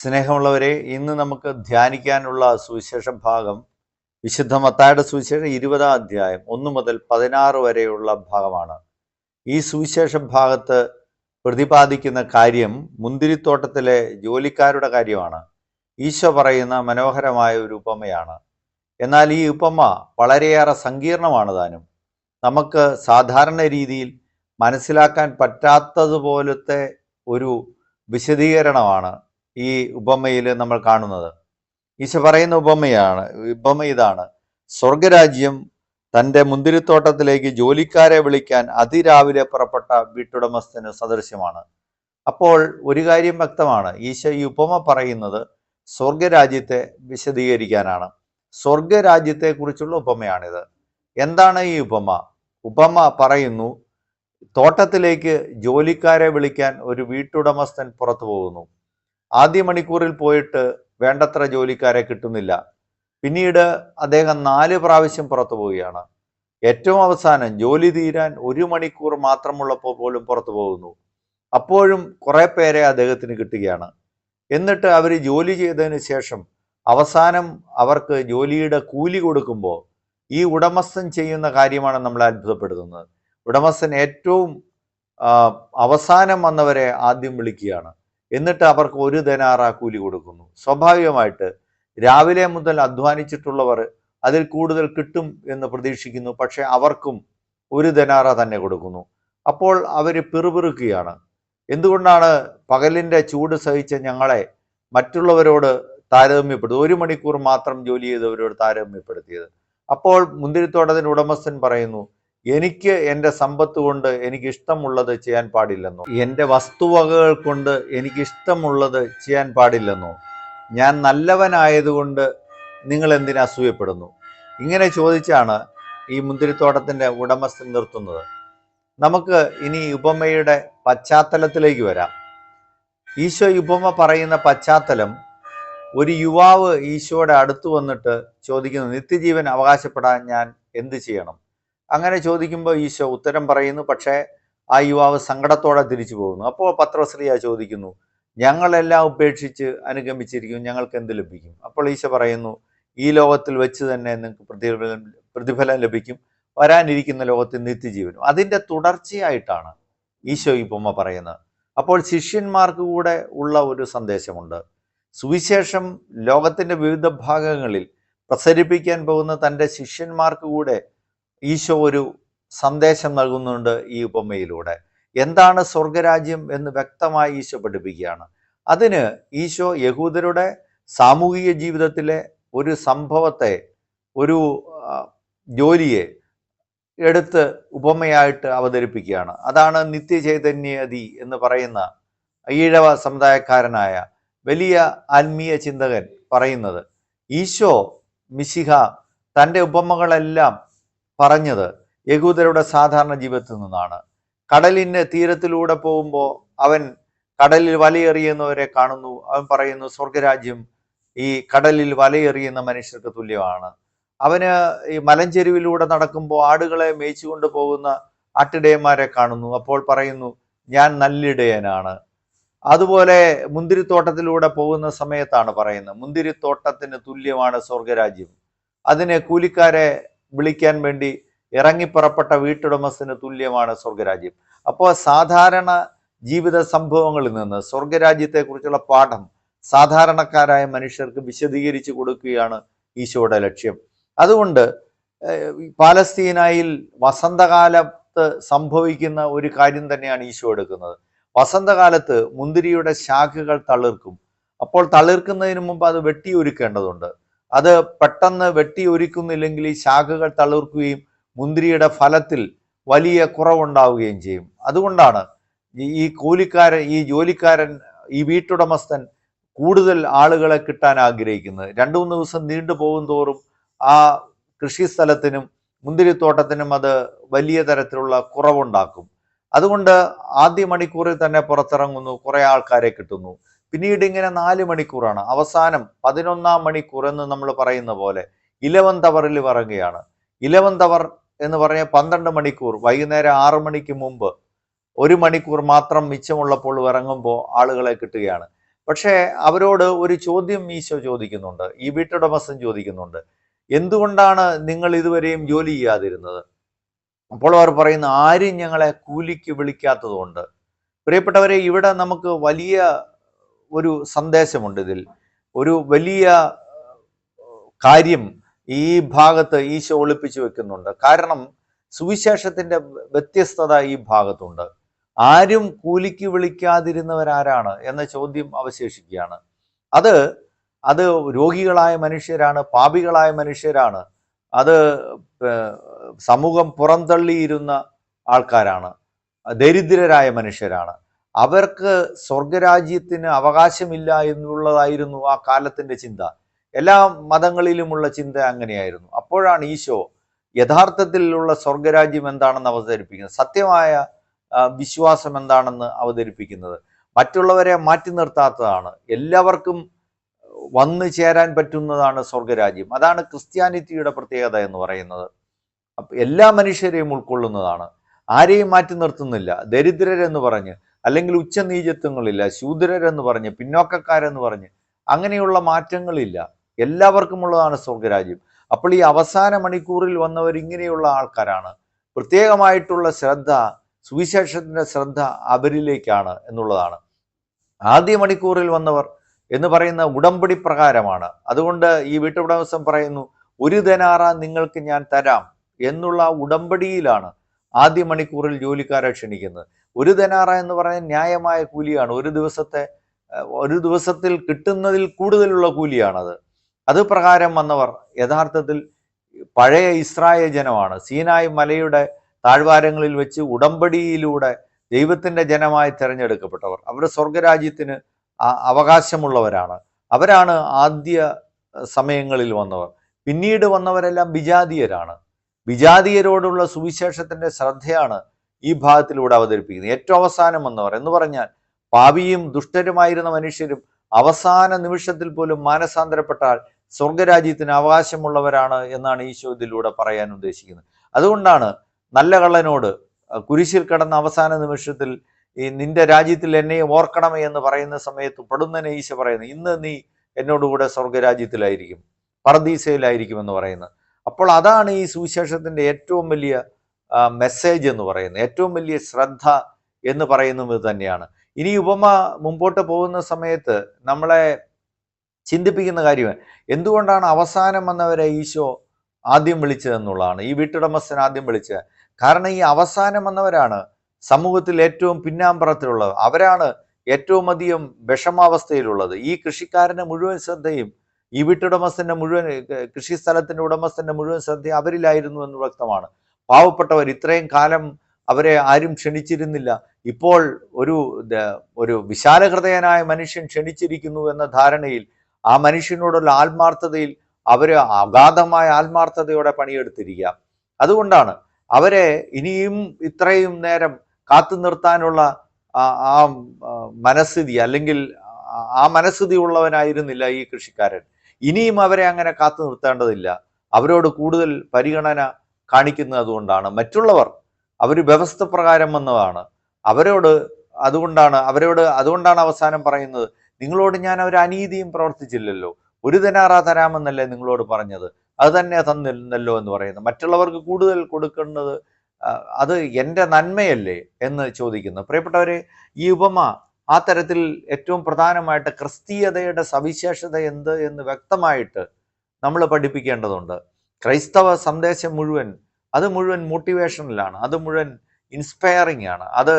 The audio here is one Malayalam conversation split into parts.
സ്നേഹമുള്ളവരെ, ഇന്ന് നമുക്ക് ധ്യാനിക്കാനുള്ള സുവിശേഷ ഭാഗം വിശുദ്ധ മത്തായിയുടെ സുവിശേഷം 20-ാം അധ്യായം 1 മുതൽ 16 വരെയുള്ള ഭാഗമാണ്. ഈ സുവിശേഷ ഭാഗത്ത് പ്രതിപാദിക്കുന്ന കാര്യം മുന്തിരിത്തോട്ടത്തിലെ ജോലിക്കാരുടെ കാര്യമാണ്. ഈശോ പറയുന്ന മനോഹരമായ ഒരു ഉപമയാണ്. എന്നാൽ ഈ ഉപമ വളരെയേറെ സങ്കീർണമാണ് താനും. നമുക്ക് സാധാരണ രീതിയിൽ മനസ്സിലാക്കാൻ പറ്റാത്തതുപോലത്തെ ഒരു വിശദീകരണമാണ് ഈ ഉപമയിൽ നമ്മൾ കാണുന്നത്. ഈശോ പറയുന്ന ഉപമ ഇതാണ്: സ്വർഗരാജ്യം തൻ്റെ മുന്തിരിത്തോട്ടത്തിലേക്ക് ജോലിക്കാരെ വിളിക്കാൻ അതിരാവിലെ പുറപ്പെട്ട വീട്ടുടമസ്ഥന് സദൃശ്യമാണ്. അപ്പോൾ ഒരു കാര്യം വ്യക്തമാണ്, ഈശോ ഈ ഉപമ പറയുന്നത് സ്വർഗരാജ്യത്തെ വിശദീകരിക്കാനാണ്. സ്വർഗരാജ്യത്തെക്കുറിച്ചുള്ള ഉപമയാണിത്. എന്താണ് ഈ ഉപമ? ഉപമ പറയുന്നു, തോട്ടത്തിലേക്ക് ജോലിക്കാരെ വിളിക്കാൻ ഒരു വീട്ടുടമസ്ഥൻ പുറത്തു പോകുന്നു. ആദ്യ മണിക്കൂറിൽ പോയിട്ട് വേണ്ടത്ര ജോലിക്കാരെ കിട്ടുന്നില്ല. പിന്നീട് അദ്ദേഹം 4 പ്രാവശ്യം പുറത്തു പോവുകയാണ്. ഏറ്റവും അവസാനം ജോലി തീരാൻ 1 മണിക്കൂർ മാത്രമുള്ളപ്പോൾ പോലും പുറത്തു പോകുന്നു. അപ്പോഴും കുറെ പേരെ അദ്ദേഹത്തിന് കിട്ടുകയാണ്. എന്നിട്ട് അവർ ജോലി ചെയ്തതിന് ശേഷം അവസാനം അവർക്ക് ജോലിയുടെ കൂലി കൊടുക്കുമ്പോൾ ഈ ഉടമസ്ഥൻ ചെയ്യുന്ന കാര്യമാണ് നമ്മളെ അത്ഭുതപ്പെടുത്തുന്നത്. ഉടമസ്ഥൻ ഏറ്റവും അവസാനം വന്നവരെ ആദ്യം വിളിക്കുകയാണ്. എന്നിട്ട് അവർക്ക് 1 ദനാറ കൂലി കൊടുക്കുന്നു. സ്വാഭാവികമായിട്ട് രാവിലെ മുതൽ അധ്വാനിച്ചിട്ടുള്ളവർ അതിൽ കൂടുതൽ കിട്ടും എന്ന് പ്രതീക്ഷിക്കുന്നു. പക്ഷെ അവർക്കും 1 ദനാറ തന്നെ കൊടുക്കുന്നു. അപ്പോൾ അവർ പിറുപിറുക്കുകയാണ്. എന്തുകൊണ്ടാണ് പകലിൻ്റെ ചൂട് സഹിച്ച ഞങ്ങളെ മറ്റുള്ളവരോട് താരതമ്യപ്പെടുത്തി 1 മണിക്കൂർ മാത്രം ജോലി ചെയ്തവരോട് താരതമ്യപ്പെടുത്തിയത്? അപ്പോൾ മുന്തിരിത്തോട്ടത്തിൻ്റെ ഉടമസ്ഥൻ പറയുന്നു, എനിക്ക് എൻ്റെ സമ്പത്ത് കൊണ്ട് എനിക്ക് ഇഷ്ടമുള്ളത് ചെയ്യാൻ പാടില്ലെന്നോ, എൻ്റെ വസ്തുവകകൾ കൊണ്ട് എനിക്ക് ഇഷ്ടമുള്ളത് ചെയ്യാൻ പാടില്ലെന്നോ, ഞാൻ നല്ലവനായതുകൊണ്ട് നിങ്ങൾ എന്തിനാ അസൂയപ്പെടുന്നു? ഇങ്ങനെ ചോദിച്ചാണ് ഈ മുന്തിരിത്തോട്ടത്തിൻ്റെ ഉടമസ്ഥൻ നിർത്തുന്നത്. നമുക്ക് ഇനി ഉപമയുടെ പശ്ചാത്തലത്തിലേക്ക് വരാം. ഈശോ ഉപമ പറയുന്ന പശ്ചാത്തലം, ഒരു യുവാവ് ഈശോയുടെ അടുത്ത് വന്നിട്ട് ചോദിക്കുന്നു, നിത്യജീവൻ അവകാശപ്പെടാൻ ഞാൻ എന്ത് ചെയ്യണം? അങ്ങനെ ചോദിക്കുമ്പോൾ ഈശോ ഉത്തരം പറയുന്നു. പക്ഷേ ആ യുവാവ് സങ്കടത്തോടെ തിരിച്ചു പോകുന്നു. അപ്പോൾ പത്രോസ്ലീഹ ചോദിക്കുന്നു, ഞങ്ങളെല്ലാം ഉപേക്ഷിച്ച് അനുഗമിച്ചിരിക്കും, ഞങ്ങൾക്ക് എന്ത് ലഭിക്കും? അപ്പോൾ ഈശോ പറയുന്നു, ഈ ലോകത്തിൽ വെച്ച് തന്നെ നിങ്ങൾക്ക് പ്രതിഫലം ലഭിക്കും, വരാനിരിക്കുന്ന ലോകത്തിൽ നിത്യജീവനും. അതിൻ്റെ തുടർച്ചയായിട്ടാണ് ഈശോ ഈ ഉപമ പറയുന്നത്. അപ്പോൾ ശിഷ്യന്മാർക്ക് കൂടെ ഉള്ള ഒരു സന്ദേശമുണ്ട്. സുവിശേഷം ലോകത്തിൻ്റെ വിവിധ ഭാഗങ്ങളിൽ പ്രസരിപ്പിക്കാൻ പോകുന്ന തൻ്റെ ശിഷ്യന്മാർക്ക് കൂടെ ഈശോ ഒരു സന്ദേശം നൽകുന്നുണ്ട് ഈ ഉപമയിലൂടെ. എന്താണ് സ്വർഗരാജ്യം എന്ന് വ്യക്തമായി ഈശോ പഠിപ്പിക്കുകയാണ്. അതിന് ഈശോ യഹൂദരുടെ സാമൂഹിക ജീവിതത്തിലെ ഒരു സംഭവത്തെ, ഒരു ജോലിയെ എടുത്ത് ഉപമയായിട്ട് അവതരിപ്പിക്കുകയാണ്. അതാണ് നിത്യചൈതന്യതി എന്ന് പറയുന്ന ഈഴവ സമുദായക്കാരനായ വലിയ ആത്മീയ ചിന്തകൻ പറയുന്നത്. ഈശോ മിശിഹ തൻ്റെ ഉപമകളെല്ലാം പറഞ്ഞത് യഹൂദരുടെ സാധാരണ ജീവിതത്തിൽ നിന്നാണ്. കടലിൻ്റെ തീരത്തിലൂടെ പോകുമ്പോൾ അവൻ കടലിൽ വലയെറിയുന്നവരെ കാണുന്നു. അവൻ പറയുന്നു, സ്വർഗരാജ്യം ഈ കടലിൽ വലയെറിയുന്ന മനുഷ്യർക്ക് തുല്യമാണ്. അവന് ഈ മലഞ്ചെരുവിലൂടെ നടക്കുമ്പോൾ ആടുകളെ മേയിച്ചുകൊണ്ട് പോകുന്ന ആട്ടിടയന്മാരെ കാണുന്നു. അപ്പോൾ പറയുന്നു, ഞാൻ നല്ലിടയനാണ്. അതുപോലെ മുന്തിരിത്തോട്ടത്തിലൂടെ പോകുന്ന സമയത്താണ് പറയുന്നത്, മുന്തിരിത്തോട്ടത്തിന് തുല്യമാണ് സ്വർഗരാജ്യം. അതിന് കൂലിക്കാരെ വിളിക്കാൻ വേണ്ടി ഇറങ്ങിപ്പുറപ്പെട്ട വീട്ടുടമസ്ഥന് തുല്യമാണ് സ്വർഗരാജ്യം. അപ്പോൾ സാധാരണ ജീവിത സംഭവങ്ങളിൽ നിന്ന് സ്വർഗരാജ്യത്തെക്കുറിച്ചുള്ള പാഠം സാധാരണക്കാരായ മനുഷ്യർക്ക് വിശദീകരിച്ചു കൊടുക്കുകയാണ് ഈശോയുടെ ലക്ഷ്യം. അതുകൊണ്ട് പാലസ്തീനയിൽ വസന്തകാലത്ത് സംഭവിക്കുന്ന ഒരു കാര്യം തന്നെയാണ് ഈശോ എടുക്കുന്നത്. വസന്തകാലത്ത് മുന്തിരിയുടെ ശാഖകൾ തളിർക്കും. അപ്പോൾ തളിർക്കുന്നതിന് മുമ്പ് അത് വെട്ടിയൊരുക്കേണ്ടതുണ്ട്. അത് പെട്ടെന്ന് വെട്ടിയൊരുക്കുന്നില്ലെങ്കിൽ ഈ ശാഖകൾ തളിർക്കുകയും മുന്തിരിയുടെ ഫലത്തിൽ വലിയ കുറവുണ്ടാവുകയും ചെയ്യും. അതുകൊണ്ടാണ് ഈ ജോലിക്കാരൻ, ഈ വീട്ടുടമസ്ഥൻ കൂടുതൽ ആളുകളെ കിട്ടാൻ ആഗ്രഹിക്കുന്നത്. 2-3 ദിവസം നീണ്ടു പോകും തോറും ആ കൃഷിസ്ഥലത്തിനും മുന്തിരിത്തോട്ടത്തിനും അത് വലിയ തരത്തിലുള്ള കുറവുണ്ടാക്കും. അതുകൊണ്ട് ആദ്യ മണിക്കൂറിൽ തന്നെ പുറത്തിറങ്ങുന്നു, കുറെ ആൾക്കാരെ കിട്ടുന്നു. പിന്നീട് ഇങ്ങനെ 4 മണിക്കൂറാണ്. അവസാനം 11-ാം മണിക്കൂർ എന്ന് നമ്മൾ പറയുന്ന പോലെ 11th അവറിൽ ഇറങ്ങുകയാണ്. 11th അവർ എന്ന് പറഞ്ഞാൽ 12 മണിക്കൂർ, വൈകുന്നേരം 6 മണിക്ക് മുമ്പ് 1 മണിക്കൂർ മാത്രം മിച്ചമുള്ളപ്പോൾ ഇറങ്ങുമ്പോൾ ആളുകളെ കിട്ടുകയാണ്. പക്ഷേ അവരോട് ഒരു ചോദ്യം ഈശോ ചോദിക്കുന്നുണ്ട്, ഈ വീട്ടുടമസ്ഥൻ ചോദിക്കുന്നുണ്ട്, എന്തുകൊണ്ടാണ് നിങ്ങൾ ഇതുവരെയും ജോലി ചെയ്യാതിരുന്നത്? അപ്പോൾ അവർ പറയുന്നു, ആരും ഞങ്ങളെ കൂലിക്ക് വിളിക്കാത്തത് കൊണ്ട്. പ്രിയപ്പെട്ടവരെ, ഇവിടെ നമുക്ക് വലിയ ഒരു സന്ദേശമുണ്ട്. ഇതിൽ ഒരു വലിയ കാര്യം ഈ ഭാഗത്ത് ഈശോ ഒളിപ്പിച്ചു വെക്കുന്നുണ്ട്. കാരണം സുവിശേഷത്തിന്റെ വ്യത്യസ്തത ഈ ഭാഗത്തുണ്ട്. ആരും കൂലിക്ക് വിളിക്കാതിരുന്നവരാരാണ് എന്ന ചോദ്യം അവശേഷിക്കുകയാണ്. അത് രോഗികളായ മനുഷ്യരാണ്, പാപികളായ മനുഷ്യരാണ്, അത് സമൂഹം പുറന്തള്ളിയിരുന്ന ആൾക്കാരാണ്, ദരിദ്രരായ മനുഷ്യരാണ്. അവർക്ക് സ്വർഗരാജ്യത്തിന് അവകാശമില്ല എന്നുള്ളതായിരുന്നു ആ കാലത്തിന്റെ ചിന്ത. എല്ലാ മതങ്ങളിലുമുള്ള ചിന്ത അങ്ങനെയായിരുന്നു. അപ്പോഴാണ് ഈശോ യഥാർത്ഥത്തിലുള്ള സ്വർഗരാജ്യം എന്താണെന്ന് അവതരിപ്പിക്കുന്നത്, സത്യമായ വിശ്വാസം എന്താണെന്ന് അവതരിപ്പിക്കുന്നത്. മറ്റുള്ളവരെ മാറ്റി നിർത്താത്തതാണ്, എല്ലാവർക്കും വന്നു ചേരാൻ പറ്റുന്നതാണ് സ്വർഗരാജ്യം. അതാണ് ക്രിസ്ത്യാനിറ്റിയുടെ പ്രത്യേകത എന്ന് പറയുന്നത്. എല്ലാ മനുഷ്യരെയും ഉൾക്കൊള്ളുന്നതാണ്, ആരെയും മാറ്റി നിർത്തുന്നില്ല. ദരിദ്രരെന്ന് പറഞ്ഞ്, അല്ലെങ്കിൽ ഉച്ചനീചത്വങ്ങളില്ല, ശൂദ്രരെന്ന് പറഞ്ഞ്, പിന്നോക്കക്കാരെന്ന് പറഞ്ഞ് അങ്ങനെയുള്ള മാറ്റങ്ങളില്ല. എല്ലാവർക്കും ഉള്ളതാണ് സ്വർഗരാജ്യം. അപ്പോൾ ഈ അവസാന മണിക്കൂറിൽ വന്നവർ ഇങ്ങനെയുള്ള ആൾക്കാരാണ്. പ്രത്യേകമായിട്ടുള്ള ശ്രദ്ധ, സുവിശേഷത്തിന്റെ ശ്രദ്ധ അവരിലേക്കാണ് എന്നുള്ളതാണ്. ആദ്യ മണിക്കൂറിൽ വന്നവർ എന്ന് പറയുന്ന ഉടമ്പടി പ്രകാരമാണ്. അതുകൊണ്ട് ഈ വീട്ടുടമസ്ഥൻ പറയുന്നു, 1 ദനാറ നിങ്ങൾക്ക് ഞാൻ തരാം എന്നുള്ള ഉടമ്പടിയിലാണ് ആദ്യ മണിക്കൂറിൽ ജോലിക്കാരെ ക്ഷണിക്കുന്നത്. 1 ദനാറ എന്ന് പറയുന്നത് ന്യായമായ കൂലിയാണ്. ഒരു ദിവസത്തിൽ കിട്ടുന്നതിൽ കൂടുതലുള്ള കൂലിയാണത്. അത് പ്രകാരം വന്നവർ യഥാർത്ഥത്തിൽ പഴയ ഇസ്രായേൽ ജനമാണ്. സീനായ് മലയുടെ താഴ്വാരങ്ങളിൽ വെച്ച് ഉടമ്പടിയിലൂടെ ദൈവത്തിന്റെ ജനമായി തിരഞ്ഞെടുക്കപ്പെട്ടവർ. അവർ സ്വർഗരാജ്യത്തിന് അവകാശമുള്ളവരാണ്. അവരാണ് ആദ്യ സമയങ്ങളിൽ വന്നവർ. പിന്നീട് വന്നവരെല്ലാം വിജാതീയരാണ്. വിജാതീയരോടുള്ള സുവിശേഷത്തിന്റെ ശ്രദ്ധയാണ് ഈ ഭാഗത്തിലൂടെ അവതരിപ്പിക്കുന്നത്. ഏറ്റവും അവസാനം വന്നവർ എന്ന് പറഞ്ഞാൽ പാപിയും ദുഷ്ടരുമായിരുന്ന മനുഷ്യരും അവസാന നിമിഷത്തിൽ പോലും മാനസാന്തരപ്പെട്ടാൽ സ്വർഗരാജ്യത്തിന് അവകാശമുള്ളവരാണ് എന്നാണ് ഈശോ ഇതിലൂടെ പറയാൻ ഉദ്ദേശിക്കുന്നത്. അതുകൊണ്ടാണ് നല്ല കള്ളനോട് കുരിശിൽ കിടന്ന അവസാന നിമിഷത്തിൽ ഈ നിന്റെ രാജ്യത്തിൽ എന്നെ ഓർക്കണമേ എന്ന് പറയുന്ന സമയത്ത് പെടുന്നതിനെ ഈശോ പറയുന്നത്, ഇന്ന് നീ എന്നോടുകൂടെ സ്വർഗരാജ്യത്തിലായിരിക്കും, പർദീസയിലായിരിക്കും എന്ന് പറയുന്നത്. അപ്പോൾ അതാണ് ഈ സുവിശേഷത്തിന്റെ ഏറ്റവും വലിയ മെസ്സേജ് എന്ന് പറയുന്നത്, ഏറ്റവും വലിയ ശ്രദ്ധ എന്ന് പറയുന്നത് തന്നെയാണ്. ഇനി ഉപമ മുമ്പോട്ട് പോകുന്ന സമയത്ത് നമ്മളെ ചിന്തിപ്പിക്കുന്ന കാര്യമാണ്, എന്തുകൊണ്ടാണ് അവസാനം വന്നവരെ ഈശോ ആദ്യം വിളിച്ചതെന്നുള്ളതാണ്. ഈ വീട്ടുടമസ്ഥൻ ആദ്യം വിളിച്ചത് കാരണം ഈ അവസാനം വന്നവരാണ് സമൂഹത്തിൽ ഏറ്റവും പിന്നാമ്പുറത്തിലുള്ളത്. അവരാണ് ഏറ്റവും അധികം വിഷമാവസ്ഥയിലുള്ളത്. ഈ കൃഷിക്കാരൻ്റെ മുഴുവൻ ശ്രദ്ധയും, ഈ വീട്ടുടമസ്ഥന്റെ മുഴുവൻ, കൃഷി സ്ഥലത്തിന്റെ ഉടമസ്ഥന്റെ മുഴുവൻ ശ്രദ്ധയും അവരിലായിരുന്നു എന്ന് വ്യക്തമാണ്. പാവപ്പെട്ടവർ, ഇത്രയും കാലം അവരെ ആരും ക്ഷണിച്ചിരുന്നില്ല, ഇപ്പോൾ ഒരു വിശാലഹൃദയനായ മനുഷ്യൻ ക്ഷണിച്ചിരിക്കുന്നു എന്ന ധാരണയിൽ, ആ മനുഷ്യനോടുള്ള ആത്മാർത്ഥതയിൽ അവര് അഗാധമായ ആത്മാർത്ഥതയോടെ പണിയെടുത്തിരിക്കുക. അതുകൊണ്ടാണ് അവരെ ഇനിയും ഇത്രയും നേരം കാത്തു നിർത്താനുള്ള ആ മനസ്ഥിതി, അല്ലെങ്കിൽ ആ മനസ്ഥിതി ഉള്ളവനായിരുന്നില്ല ഈ കൃഷിക്കാരൻ. ഇനിയും അവരെ അങ്ങനെ കാത്തു നിർത്തേണ്ടതില്ല. അവരോട് കൂടുതൽ പരിഗണന കാണിക്കുന്നത് അതുകൊണ്ടാണ്. മറ്റുള്ളവർ അവർ വ്യവസ്ഥ പ്രകാരം വന്നതാണ്. അതുകൊണ്ടാണ് അവസാനം പറയുന്നത്, നിങ്ങളോട് ഞാൻ ഒരു അനീതിയും പ്രവർത്തിച്ചില്ലല്ലോ, 1 ദനാറ തരാമെന്നല്ലേ നിങ്ങളോട് പറഞ്ഞത്, അത് തന്നെ തന്നില്ലല്ലോ എന്ന് പറയുന്നത്. മറ്റുള്ളവർക്ക് കൂടുതൽ കൊടുക്കുന്നത് അത് എൻ്റെ നന്മയല്ലേ എന്ന് ചോദിക്കുന്നു. പ്രിയപ്പെട്ടവരെ, ഈ ഉപമ ആ തരത്തിൽ ഏറ്റവും പ്രധാനമായിട്ട് ക്രിസ്തീയതയുടെ സവിശേഷത എന്ത് എന്ന് വ്യക്തമായിട്ട് നമ്മൾ പഠിപ്പിക്കേണ്ടതുണ്ട്. ക്രൈസ്തവ സന്ദേശം മുഴുവൻ മോട്ടിവേഷനിലാണ്, അത് മുഴുവൻ ഇൻസ്പയറിംഗ് ആണ്. അത്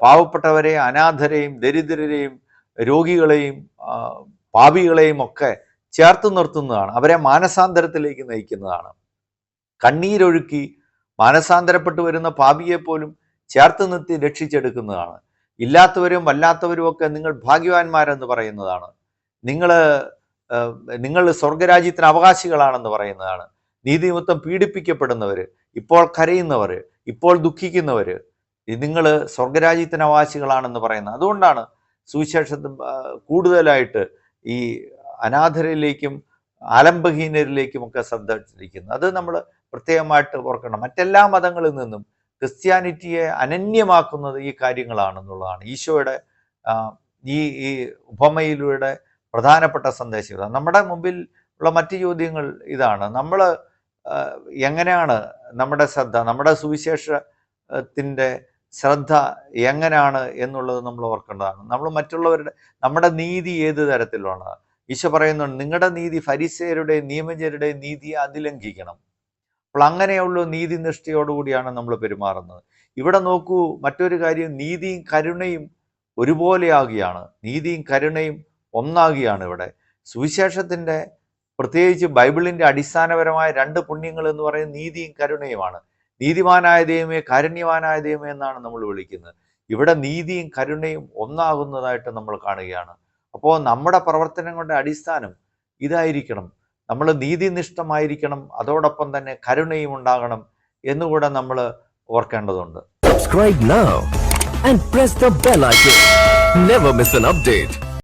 പാവപ്പെട്ടവരെയും അനാഥരെയും ദരിദ്രരെയും രോഗികളെയും പാപികളെയും ഒക്കെ ചേർത്ത് നിർത്തുന്നതാണ്, അവരെ മാനസാന്തരത്തിലേക്ക് നയിക്കുന്നതാണ്. കണ്ണീരൊഴുക്കി മാനസാന്തരപ്പെട്ടു വരുന്ന പാപിയെ പോലും ചേർത്ത് നിർത്തി രക്ഷിച്ചെടുക്കുന്നതാണ്. ഇല്ലാത്തവരും വല്ലാത്തവരും ഒക്കെ നിങ്ങൾ ഭാഗ്യവാന്മാരെന്ന് പറയുന്നതാണ്. നിങ്ങൾ സ്വർഗരാജ്യത്തിന് അവകാശികളാണെന്ന് പറയുന്നതാണ്. നീതിനിമിത്തം പീഡിപ്പിക്കപ്പെടുന്നവർ, ഇപ്പോൾ കരയുന്നവർ, ഇപ്പോൾ ദുഃഖിക്കുന്നവർ, നിങ്ങൾ സ്വർഗരാജ്യത്തിന് അവകാശികളാണെന്ന് പറയുന്നത്. അതുകൊണ്ടാണ് സുവിശേഷത്തിൽ കൂടുതലായിട്ട് ഈ അനാഥരിലേക്കും ആലംബഹീനരിലേക്കും ഒക്കെ ശ്രദ്ധ തിരിക്കുന്നത്. അത് നമ്മൾ പ്രത്യേകമായിട്ട് ഓർക്കണം. മറ്റെല്ലാ മതങ്ങളിൽ നിന്നും ക്രിസ്ത്യാനിറ്റിയെ അനന്യമാക്കുന്നത് ഈ കാര്യങ്ങളാണെന്നുള്ളതാണ്. ഈശോയുടെ ഈ ഉപമയിലൂടെ പ്രധാനപ്പെട്ട സന്ദേശം ഇതാണ്. നമ്മുടെ മുമ്പിൽ ഉള്ള മറ്റ് ചോദ്യങ്ങൾ ഇതാണ്. നമ്മൾ എങ്ങനെയാണ് നമ്മുടെ ശ്രദ്ധ, നമ്മുടെ സുവിശേഷത്തിൻ്റെ ശ്രദ്ധ എങ്ങനെയാണ് എന്നുള്ളത് നമ്മൾ ഓർക്കേണ്ടതാണ്. നമ്മൾ നമ്മുടെ നീതി ഏത് തരത്തിലാണ്? ഈശോ പറയുന്നുണ്ട്, നിങ്ങളുടെ നീതി ഫരിസേയരുടെയും നിയമജ്ഞരുടെയും നീതിയെ അതിലംഘിക്കണം. അപ്പോൾ അങ്ങനെയുള്ള നീതിനിഷ്ഠയോടുകൂടിയാണ് നമ്മൾ പെരുമാറുന്നത്. ഇവിടെ നോക്കൂ, മറ്റൊരു കാര്യം, നീതിയും കരുണയും ഒരുപോലെയാകുകയാണ്. നീതിയും കരുണയും ഒന്നാകുകയാണ് ഇവിടെ. സുവിശേഷത്തിൻ്റെ, പ്രത്യേകിച്ച് ബൈബിളിൻ്റെ അടിസ്ഥാനപരമായ 2 പുണ്യങ്ങൾ എന്ന് പറയുന്നത് നീതിയും കരുണയുമാണ്. നീതിമാനായ ദൈവമേ, കാരുണ്യവാനായ ദൈവമേ എന്നാണ് നമ്മൾ വിളിക്കുന്നത്. ഇവിടെ നീതിയും കരുണയും ഒന്നാകുന്നതായിട്ട് നമ്മൾ കാണുകയാണ്. അപ്പോൾ നമ്മുടെ പ്രവർത്തനങ്ങളുടെ അടിസ്ഥാനം ഇതായിരിക്കണം. നമ്മൾ നീതിനിഷ്ഠമായിരിക്കണം, അതോടൊപ്പം തന്നെ കരുണയും ഉണ്ടാകണം എന്നുകൂടെ നമ്മൾ ഓർക്കേണ്ടതുണ്ട്. Subscribe now and press the bell icon. Never miss an update.